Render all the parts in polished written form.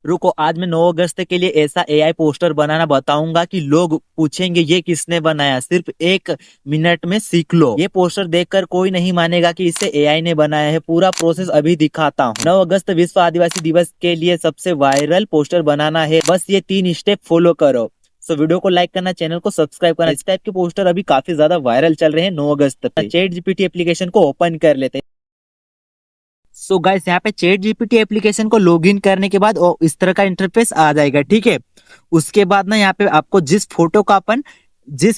रुको, आज मैं 9 अगस्त के लिए ऐसा एआई पोस्टर बनाना बताऊंगा कि लोग पूछेंगे ये किसने बनाया। सिर्फ 1 मिनट में सीख लो। ये पोस्टर देखकर कोई नहीं मानेगा कि इसे एआई ने बनाया है। पूरा प्रोसेस अभी दिखाता हूँ। 9 अगस्त विश्व आदिवासी दिवस के लिए सबसे वायरल पोस्टर बनाना है। बस ये 3 स्टेप फॉलो करो। वीडियो को लाइक करना, चैनल को सब्सक्राइब करना। इस टाइप के पोस्टर अभी काफी ज्यादा वायरल चल रहे हैं 9 अगस्त पे। चैट जीपीटी एप्लीकेशन को ओपन कर लेते हैं। गाइस, यहाँ पे चैट जीपीटी एप्लीकेशन को लॉगिन करने के बाद इस तरह का इंटरफेस आ जाएगा। ठीक है, उसके बाद ना यहाँ पे आपको जिस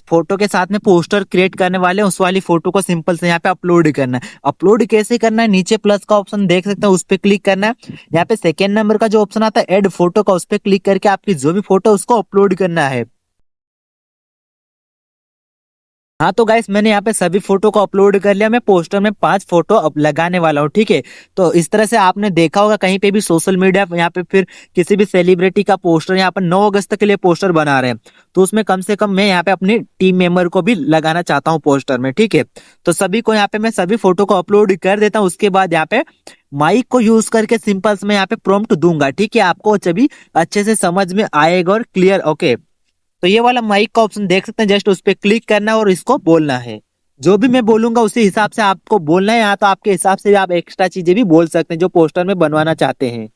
फोटो के साथ में पोस्टर क्रिएट करने वाले हैं उस वाली फोटो को सिंपल से यहाँ पे अपलोड करना है। अपलोड कैसे करना है, नीचे प्लस का ऑप्शन देख सकते हैं, उस पर क्लिक करना है। यहाँ पे सेकेंड नंबर का जो ऑप्शन आता है ऐड फोटो का, उस पर क्लिक करके आपकी जो भी फोटो उसको अपलोड करना है। हाँ तो गाइस, मैंने यहाँ पे सभी फोटो को अपलोड कर लिया। मैं पोस्टर में 5 फोटो अब लगाने वाला हूँ। ठीक है, तो इस तरह से आपने देखा होगा कहीं पे भी सोशल मीडिया यहाँ पे फिर किसी भी सेलिब्रिटी का पोस्टर यहाँ पर 9 अगस्त के लिए पोस्टर बना रहे हैं, तो उसमें कम से कम मैं यहाँ पे अपनी टीम मेंबर को भी लगाना चाहता हूँ पोस्टर में। ठीक है, तो सभी को यहाँ पे मैं सभी फोटो को अपलोड कर देता हूँ। उसके बाद यहाँ पे माइक को यूज करके सिंपल से मैं यहाँ पे प्रॉम्प्ट दूंगा। ठीक है, आपको सभी अच्छे से समझ में आएगा और क्लियर। ओके, तो ये वाला माइक का ऑप्शन देख सकते हैं, जस्ट उस पर क्लिक करना है और इसको बोलना है। जो भी मैं बोलूंगा उसी हिसाब से आपको बोलना है। यहाँ तो आपके हिसाब से भी आप एक्स्ट्रा चीजें भी बोल सकते हैं जो पोस्टर में बनवाना चाहते हैं।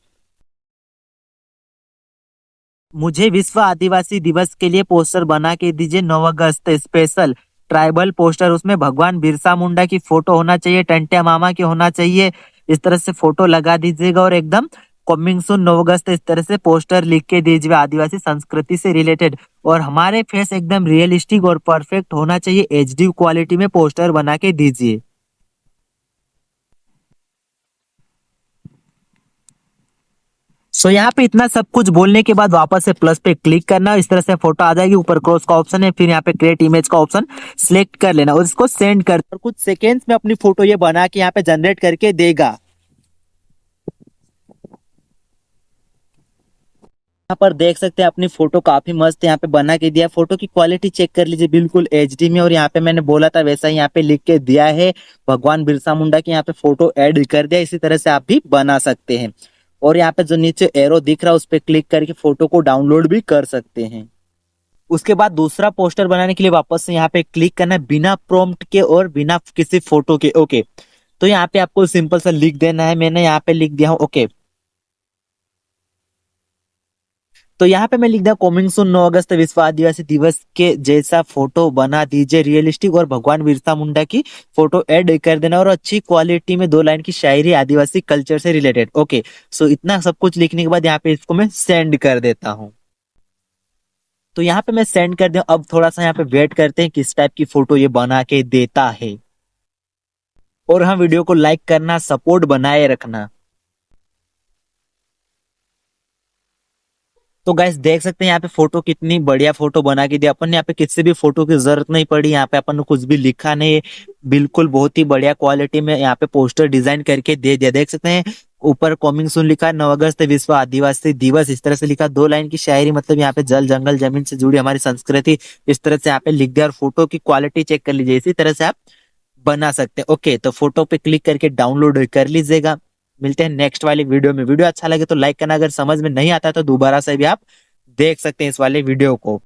मुझे विश्व आदिवासी दिवस के लिए पोस्टर बना के दीजिए, 9 अगस्त स्पेशल ट्राइबल पोस्टर। उसमें भगवान बिरसा मुंडा की फोटो होना चाहिए, टंटिया मामा की होना चाहिए। इस तरह से फोटो लगा दीजिएगा और एकदम कमिंग सून 9 अगस्त इस तरह से पोस्टर लिख के दीजिए आदिवासी संस्कृति से रिलेटेड। और हमारे फेस एकदम रियलिस्टिक और परफेक्ट होना चाहिए, एचडी क्वालिटी में पोस्टर बना के दीजिए। यहाँ पे इतना सब कुछ बोलने के बाद वापस से प्लस पे क्लिक करना, इस तरह से फोटो आ जाएगी। ऊपर क्रॉस का ऑप्शन है, फिर यहाँ पे क्रिएट इमेज का ऑप्शन सिलेक्ट कर लेना और इसको सेंड कर, और कुछ सेकेंड्स में अपनी फोटो ये बना के यहाँ पे जनरेट करके देगा। यहाँ पर देख सकते हैं अपनी फोटो काफी मस्त यहाँ पे बना के दिया। फोटो की क्वालिटी चेक कर लीजिए, बिल्कुल एचडी में। और यहाँ पे मैंने बोला था वैसा ही यहाँ पे लिख के दिया है, भगवान बिरसा मुंडा की यहाँ पे फोटो ऐड कर दिया। इसी तरह से आप भी बना सकते हैं। और यहाँ पे जो नीचे एरो दिख रहा है उस पर क्लिक करके फोटो को डाउनलोड भी कर सकते हैं। उसके बाद दूसरा पोस्टर बनाने के लिए वापस से यहाँ पे क्लिक करना है, बिना प्रॉम्प्ट के और बिना किसी फोटो के। ओके, तो यहाँ पे आपको सिंपल सा लिख देना है। मैंने यहाँ पे लिख दिया हूँ। ओके, तो यहाँ पे मैं लिख दिया कमिंग सून 9 अगस्त विश्व आदिवासी दिवस के जैसा फोटो बना दीजिए रियलिस्टिक, और भगवान बिरसा मुंडा की फोटो ऐड कर देना और अच्छी क्वालिटी में 2 लाइन की शायरी आदिवासी कल्चर से रिलेटेड। ओके, इतना सब कुछ लिखने के बाद यहाँ पे इसको मैं सेंड कर देता हूँ। तो यहाँ पे मैं सेंड कर दिया। अब थोड़ा सा यहाँ पे वेट करते हैं किस टाइप की फोटो ये बना के देता है। और हाँ, वीडियो को लाइक करना, सपोर्ट बनाए रखना। तो गाइस देख सकते हैं यहाँ पे फोटो कितनी बढ़िया फोटो बना के दिया। अपन ने यहाँ पे किसी भी फोटो की जरूरत नहीं पड़ी, यहाँ पे अपन ने कुछ भी लिखा नहीं, बिल्कुल बहुत ही बढ़िया क्वालिटी में यहाँ पे पोस्टर डिजाइन करके दे दिया। देख सकते हैं ऊपर कमिंग सून लिखा है, 9 अगस्त विश्व आदिवासी दिवस इस तरह से लिखा, 2 लाइन की शायरी, मतलब यहाँ पे जल जंगल जमीन से जुड़ी हमारी संस्कृति इस तरह से यहाँ पे लिख दिया। और फोटो की क्वालिटी चेक कर लीजिए, इसी तरह से आप बना सकते हैं। ओके, तो फोटो पे क्लिक करके डाउनलोड कर लीजिएगा। मिलते हैं नेक्स्ट वाली वीडियो में। वीडियो अच्छा लगे तो लाइक करना, अगर समझ में नहीं आता तो दोबारा से भी आप देख सकते हैं इस वाले वीडियो को।